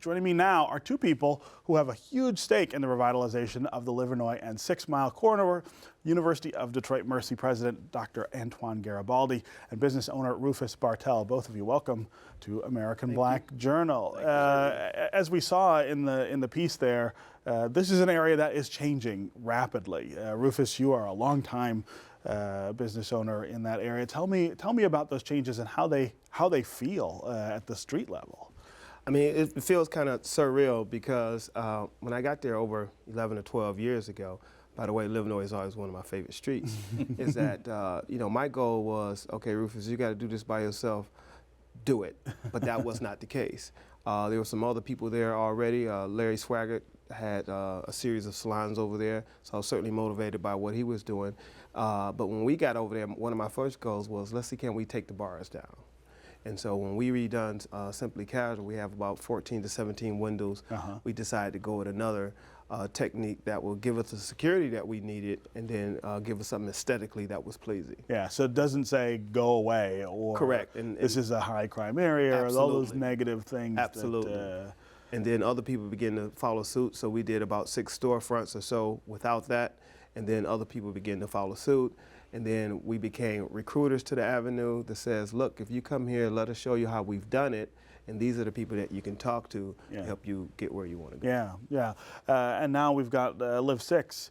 Joining me now are two people who have a huge stake in the revitalization of the Livernois and 6 Mile corridor. University of Detroit Mercy President Dr. Antoine Garibaldi and business owner Rufus Bartell. Both of you, welcome to American Black Journal. As we saw in the piece there, this is an area that is changing rapidly. Rufus, you are a longtime business owner in that area. Tell me about those changes and how they feel at the street level. I mean, it feels kind of surreal because when I got there over 11 or 12 years ago, by the way, Livernois is always one of my favorite streets, is that, you know, my goal was, okay, Rufus, you got to do this by yourself, do it. But that was not the case. There were some other people there already. Larry Swaggart had a series of salons over there, so I was certainly motivated by what he was doing. But when we got over there, one of my first goals was, let's see, can we take the bars down? And so when we redone Simply Casual, we have about 14 to 17 windows. We decided to go with another technique that will give us the security that we needed and then give us something aesthetically that was pleasing. Yeah, so it doesn't say go away or correct. And this is a high crime area or all those negative things. Absolutely. And then other people begin to follow suit. So we did about 6 storefronts or so without that. And then other people begin to follow suit. And then we became recruiters to the avenue that says, look, if you come here, let us show you how we've done it. And these are the people that you can talk to help you get where you want to go. Yeah. And now we've got Live6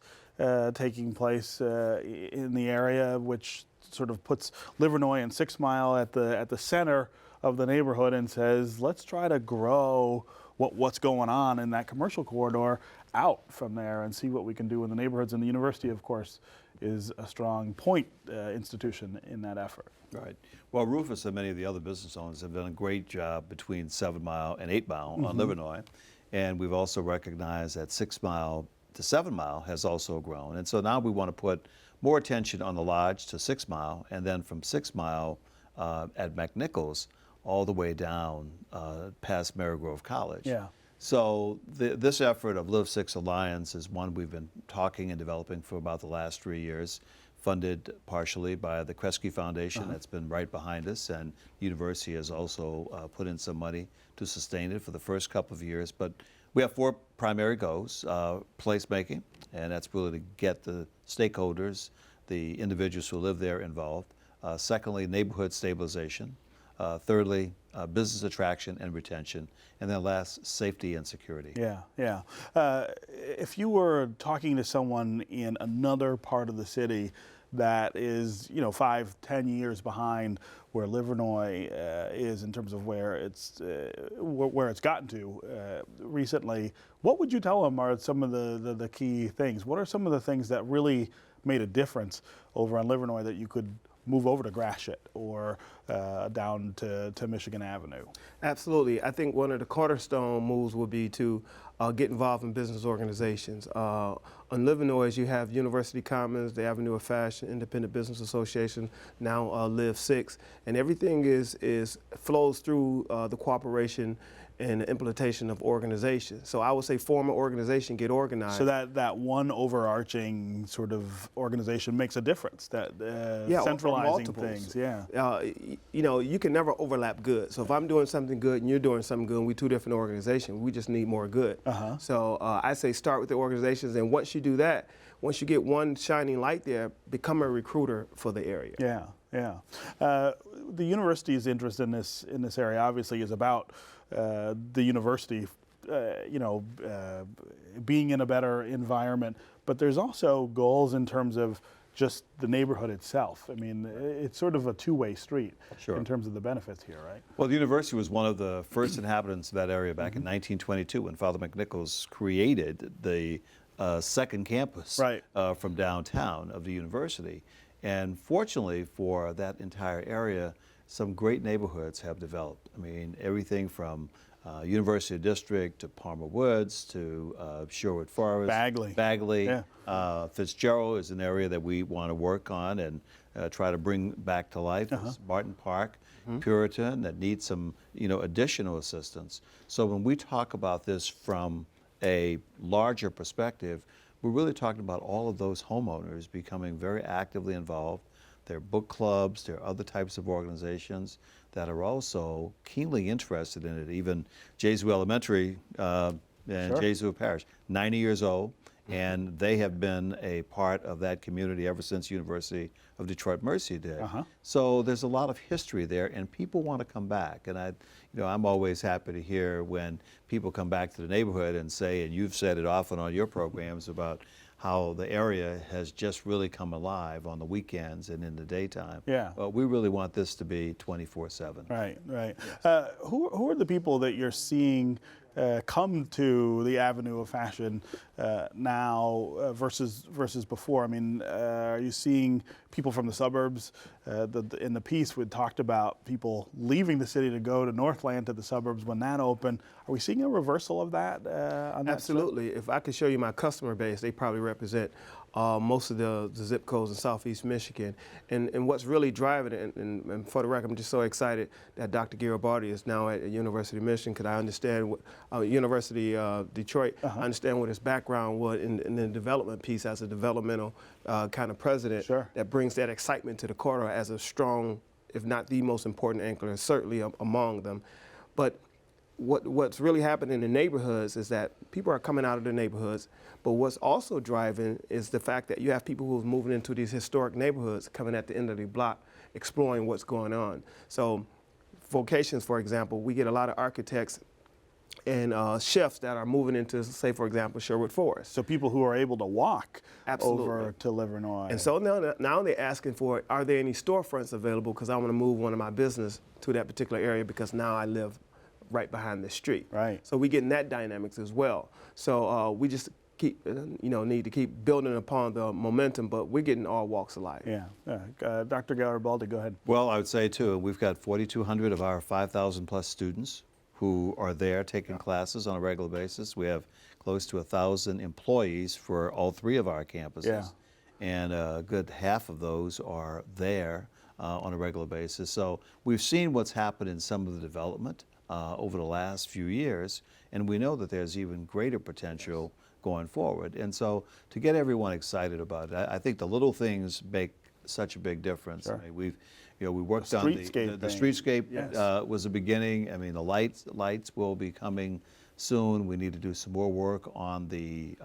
taking place in the area, which sort of puts Livernois and 6 Mile at the center of the neighborhood and says, let's try to grow what's going on in that commercial corridor out from there and see what we can do in the neighborhoods. And the university, of course, is a strong point institution in that effort. Right. Well, Rufus and many of the other business owners have done a great job between 7 Mile and 8 Mile on Livernois. And we've also recognized that 6 Mile to 7 Mile has also grown. And so now we want to put more attention on the Lodge to 6 Mile, and then from 6 Mile at McNichols all the way down past Marygrove College. Yeah. So this effort of Live6 Alliance is one we've been talking and developing for about the last 3 years, funded partially by the Kresge Foundation that's been right behind us, and the university has also put in some money to sustain it for the first couple of years. But we have 4 primary goals: placemaking, and that's really to get the stakeholders, the individuals who live there, involved. Secondly, neighborhood stabilization. Thirdly, business attraction and retention, and then last, safety and security. Yeah. If you were talking to someone in another part of the city that is, 5-10 years behind where Livernois is in terms of where it's gotten to recently, what would you tell them are some of the key things? What are some of the things that really made a difference over on Livernois that you could move over to Gratiot or down to Michigan Avenue? Absolutely. I think one of the cornerstone moves would be to get involved in business organizations. On Livernois, you have University Commons, the Avenue of Fashion, Independent Business Association, now Live6, and everything flows through the cooperation and the implementation of organizations. So I would say form an organization, get organized. So that one overarching sort of organization makes a difference, that centralizing things. You can never overlap good. So if I'm doing something good and you're doing something good and we're 2 different organizations, we just need more good. So I say start with the organizations, and once you do that, once you get one shining light there, become a recruiter for the area. Yeah. The university's interest in this area obviously is about the university, being in a better environment, but there's also goals in terms of just the neighborhood itself. I mean, it's sort of a two-way street in terms of the benefits here, right? Well, the university was one of the first inhabitants of that area back in 1922 when Father McNichols created the second campus from downtown of the university. And fortunately for that entire area, some great neighborhoods have developed. I mean, everything from University District to Palmer Woods to Sherwood Forest. Bagley. Fitzgerald is an area that we want to work on and try to bring back to life. Martin Park, Puritan, that needs some additional assistance. So when we talk about this from a larger perspective, we're really talking about all of those homeowners becoming very actively involved. There are book clubs, there are other types of organizations. that are also keenly interested in it. Even Jesu Elementary and Jesu Parish, 90 years old, and they have been a part of that community ever since University of Detroit Mercy did. So there's a lot of history there, and people want to come back. And I'm always happy to hear when people come back to the neighborhood and say, and you've said it often on your programs, about how the area has just really come alive on the weekends and in the daytime. Yeah. But we really want this to be 24/7. Right, right. Yes. Who are the people that you're seeing come to the Avenue of Fashion now versus before? I mean, are you seeing people from the suburbs? In the piece, we talked about people leaving the city to go to Northland to the suburbs when that opened. Are we seeing a reversal of that? Absolutely. If I could show you my customer base, they probably represent most of the zip codes in Southeast Michigan. And what's really driving it, and for the record, I'm just so excited that Dr. Garibaldi is now at University of Michigan, because I understand what University of Detroit, I understand what his background was in the development piece as a developmental kind of president that brings that excitement to the corridor as a strong, if not the most important anchor, certainly among them. But what's really happening in the neighborhoods is that people are coming out of the neighborhoods, but what's also driving is the fact that you have people who are moving into these historic neighborhoods, coming at the end of the block, exploring what's going on. So vocations, for example, we get a lot of architects and chefs that are moving into, say, for example, Sherwood Forest. So people who are able to walk over to Livernois. And so now they're asking for, are there any storefronts available, because I want to move one of my business to that particular area because now I live right behind the street. Right. So we getting that dynamics as well. So we just keep, need to keep building upon the momentum, but we're getting all walks of life. Yeah. Dr. Garibaldi, go ahead. Well, I would say too, we've got 4,200 of our 5,000 plus students who are there taking classes on a regular basis. We have close to 1,000 employees for all three of our campuses. And a good half of those are there on a regular basis. So we've seen what's happened in some of the development over the last few years, and we know that there's even greater potential going forward. And so to get everyone excited about it, I think the little things make such a big difference. I mean, we worked on the streetscape was the beginning. I mean, the lights will be coming soon. We need to do some more work on the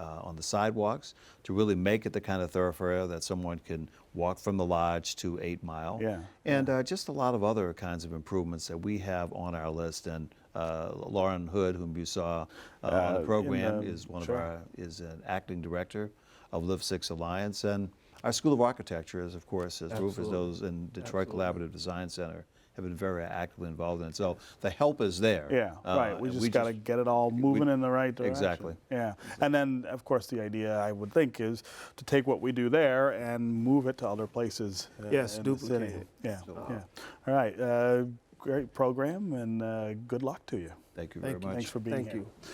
sidewalks to really make it the kind of thoroughfare that someone can walk from the lodge to 8 Mile. And just a lot of other kinds of improvements that we have on our list. And Lauren Hood, whom you saw on the program, is one of our an acting director of Live6 Alliance, and our School of Architecture is, of course, as Rufus knows, in Detroit Collaborative Design Center, have been very actively involved in it. So the help is there. Yeah, right. We just got to get it all moving in the right direction. Exactly. Yeah. And then, of course, the idea, I would think, is to take what we do there and move it to other places in the city. Yeah. All right. Great program, and good luck to you. Thank you very much. Thanks for being here. Thank you.